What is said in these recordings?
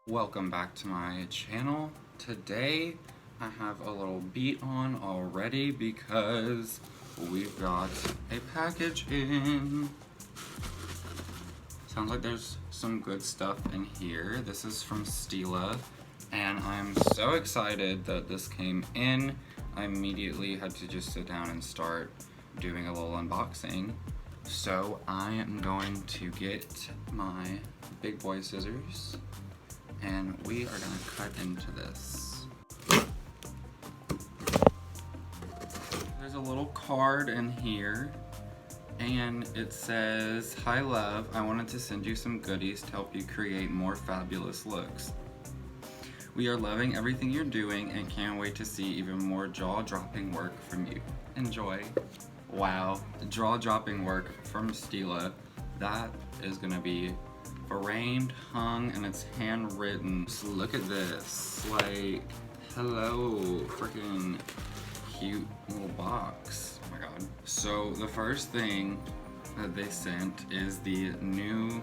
Welcome back to my channel. Today I have a little beat on already because we've got a package in. Sounds like there's some good stuff in here. This is from Stila and I'm so excited that this came in. I immediately had to just sit down and start doing a little unboxing. So I am going to get my big boy scissors and we are gonna cut into this. There's a little card in here and it says, "Hi love, I wanted to send you some goodies to help you create more fabulous looks. We are loving everything you're doing and can't wait to see even more jaw-dropping work from you. Enjoy." Wow, jaw-dropping work from Stila. That is gonna be framed, hung, and it's handwritten. Just look at this. Like, hello, freaking cute little box. Oh my god. So the first thing that they sent is the new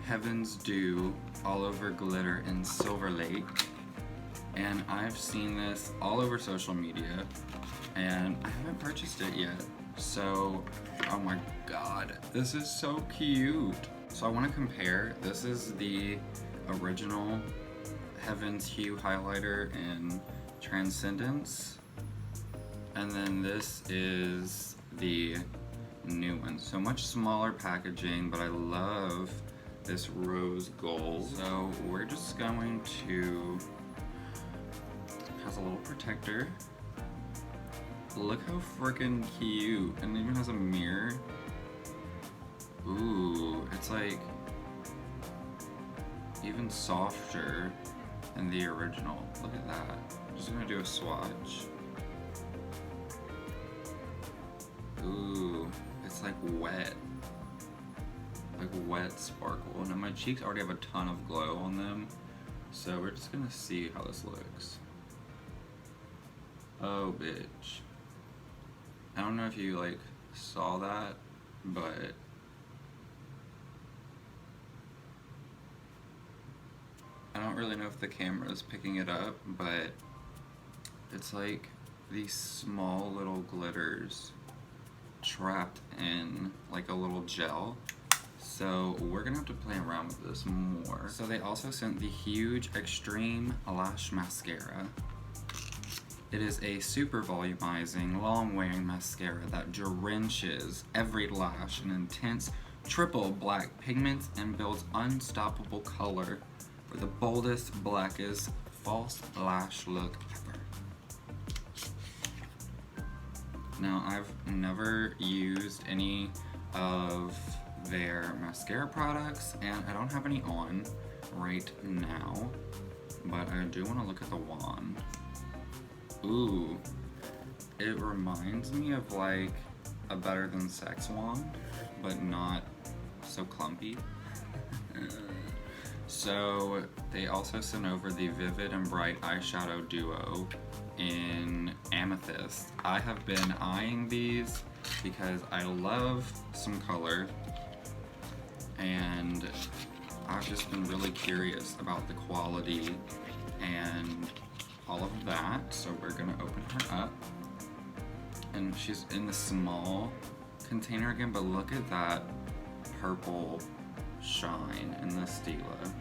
Heaven's Dew all over glitter in Silver Lake. And I've seen this all over social media and I haven't purchased it yet. So, oh my god, this is so cute. So I want to compare. This is the original Heaven's Hue highlighter in Transcendence, and then this is the new one. So much smaller packaging, but I love this rose gold. So we're just going to, has a little protector. Look how freaking cute, and it even has a mirror. Ooh, it's like even softer than the original. Look at that. I'm just gonna do a swatch. Ooh, it's like wet sparkle. And my cheeks already have a ton of glow on them, so we're just gonna see how this looks. Oh, bitch. I don't know if you like saw that, but I don't really know if the camera is picking it up, but it's like these small little glitters trapped in like a little gel. So we're gonna have to play around with this more. So they also sent the huge Extreme Lash Mascara. It is a super volumizing, long-wearing mascara that drenches every lash in intense triple black pigments and builds unstoppable color for the boldest, blackest false lash look ever. Now, I've never used any of their mascara products, and I don't have any on right now, but I do want to look at the wand. Ooh, it reminds me of like a Better Than Sex wand, but not so clumpy. So they also sent over the Vivid and Bright Eyeshadow Duo in Amethyst. I have been eyeing these because I love some color and I've just been really curious about the quality and all of that. So we're gonna open her up and she's in the small container again, but look at that purple shine in the Stila.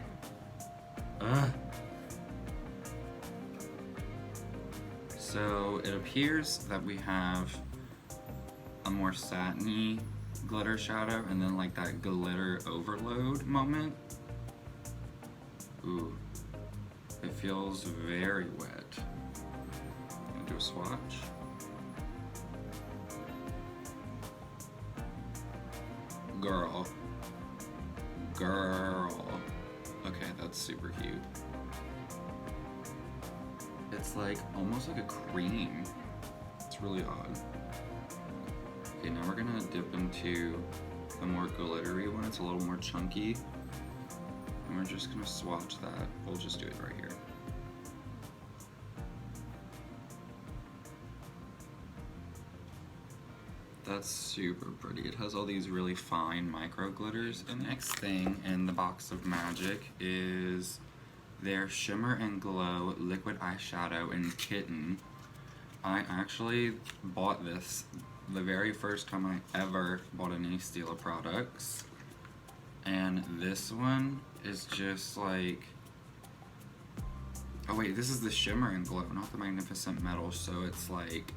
Ugh. So it appears that we have a more satiny glitter shadow and then like that glitter overload moment. Ooh, it feels very wet. I'm gonna do a swatch. Girl. Okay, that's super cute. It's like almost like a cream. It's really odd. Okay, now we're gonna dip into the more glittery one. It's a little more chunky. And we're just gonna swatch that. We'll just do it right here. That's super pretty. It has all these really fine micro glitters. The next thing in the box of magic is their Shimmer and Glow Liquid Eyeshadow in Kitten. I actually bought this the very first time I ever bought any Stila products. And this one is just like... Oh wait, this is the Shimmer and Glow, not the Magnificent Metal, so it's like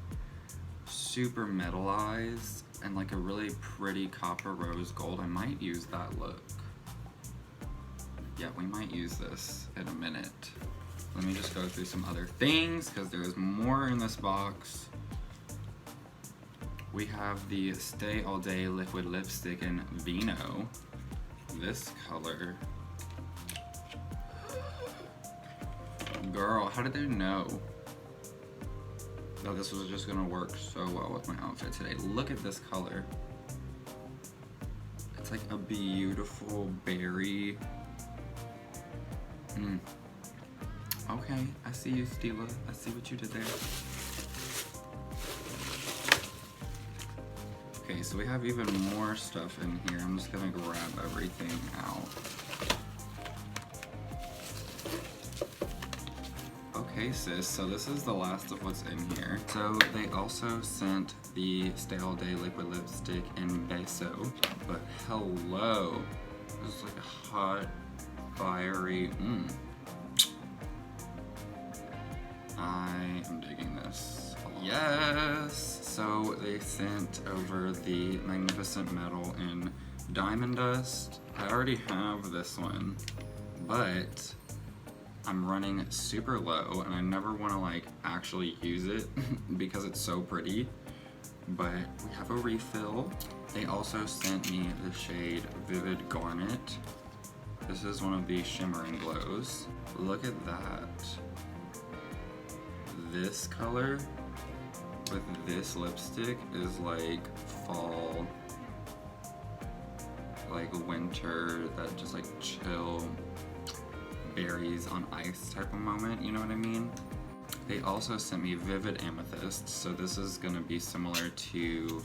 super metalized and like a really pretty copper rose gold. I might use that look. Yeah, we might use this in a minute. Let me just go through some other things because there's more in this box. We have the Stay All Day Liquid Lipstick in Vino. This color. Girl, how did they know that this was just gonna work so well with my outfit today? Look at this color. It's like a beautiful berry. Okay, I see you, Stila. I see what you did there. Okay, so we have even more stuff in here. I'm just gonna grab everything out. Okay, sis, so this is the last of what's in here. So they also sent the Stay All Day Liquid Lipstick in Beso, but hello. This is like a hot, fiery, I am digging this. Yes! So they sent over the Magnificent Metal in Diamond Dust. I already have this one, but I'm running super low and I never want to like actually use it because it's so pretty. But we have a refill. They also sent me the shade Vivid Garnet. This is one of the Shimmer and Glows. Look at that. This color with this lipstick is like fall, like winter, that just like chill berries on ice type of moment, you know what I mean? They also sent me Vivid Amethyst, so this is gonna be similar to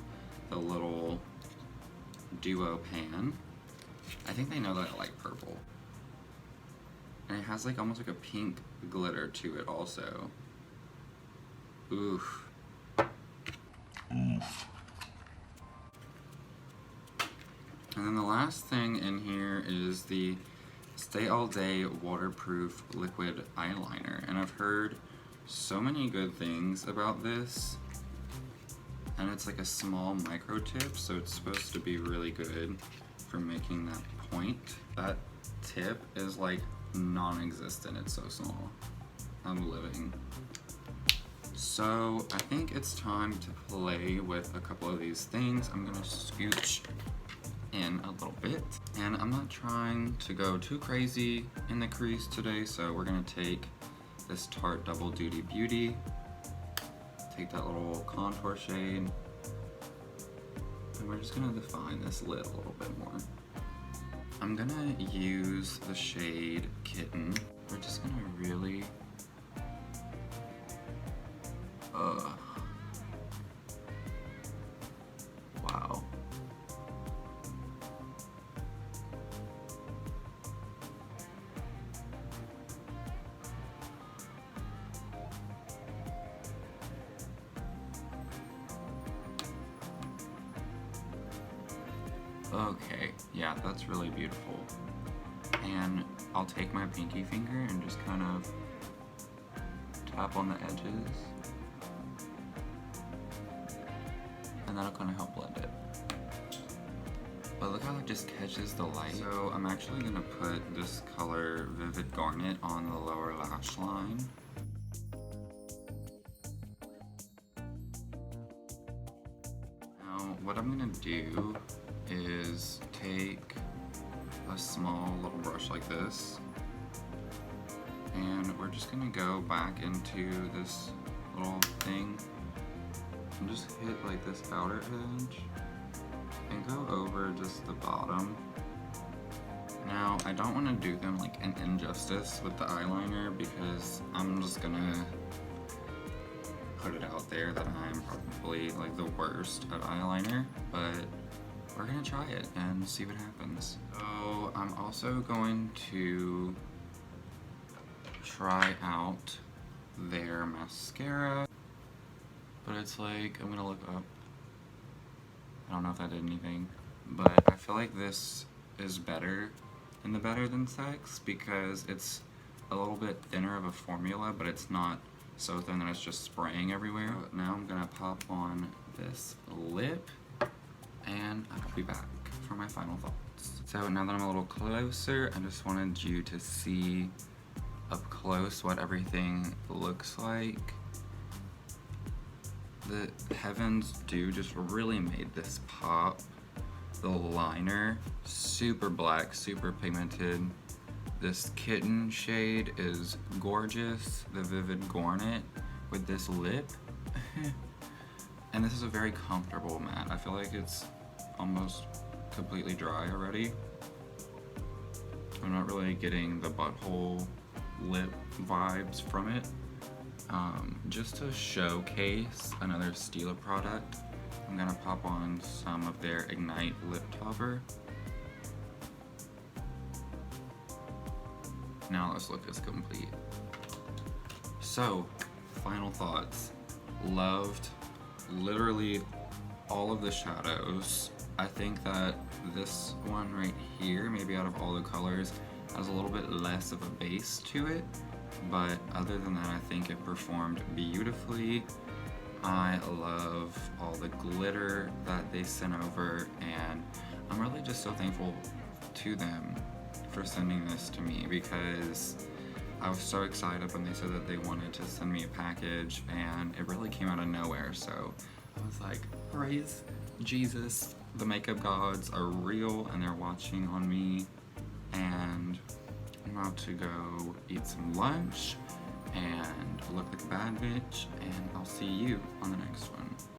the little duo pan. I think they know that I like purple. And it has like almost like a pink glitter to it also. Oof. And then the last thing in here is the Stay All Day Waterproof Liquid Eyeliner. And I've heard so many good things about this. And it's like a small micro tip, so it's supposed to be really good for making that point. That tip is like non-existent, it's so small. I'm living. So I think it's time to play with a couple of these things. I'm gonna scooch in a little bit. And I'm not trying to go too crazy in the crease today, so we're gonna take this Tarte Double Duty Beauty, take that little contour shade, and we're just gonna define this lid a little bit more. I'm gonna use the shade Kitten. We're just gonna really wow. Okay, yeah, that's really beautiful. And I'll take my pinky finger and just kind of tap on the edges. And that'll kind of help blend it. But look how it just catches the light. So I'm actually gonna put this color Vivid Garnet on the lower lash line. Now what I'm gonna do is take a small little brush like this, and we're just gonna go back into this little thing and just hit like this outer edge and go over just the bottom. Now I don't want to do them like an injustice with the eyeliner because I'm just gonna put it out there that I'm probably like the worst at eyeliner, but we're gonna try it and see what happens. So I'm also going to try out their mascara. But it's like, I'm gonna look up. I don't know if that did anything. But I feel like this is better in the Better Than Sex because it's a little bit thinner of a formula, but it's not so thin that it's just spraying everywhere. Now I'm gonna pop on this lip and I'll be back for my final thoughts. So now that I'm a little closer, I just wanted you to see up close what everything looks like. The Heaven's Dew just really made this pop. The liner, super black, super pigmented. This kitten shade is gorgeous. The Vivid Garnet with this lip. And this is a very comfortable matte. I feel like it's almost completely dry already. I'm not really getting the butthole lip vibes from it. Just to showcase another Stila product, I'm gonna pop on some of their Ignite Lip Topper. Now this look is complete. So, final thoughts. Loved literally all of the shadows. I think that this one right here, maybe out of all the colors, has a little bit less of a base to it. But other than that, I think it performed beautifully. I love all the glitter that they sent over, and I'm really just so thankful to them for sending this to me because I was so excited when they said that they wanted to send me a package, and it really came out of nowhere. So I was like, praise Jesus, the makeup gods are real and they're watching on me. And I'm about to go eat some lunch and look like a bad bitch, and I'll see you on the next one.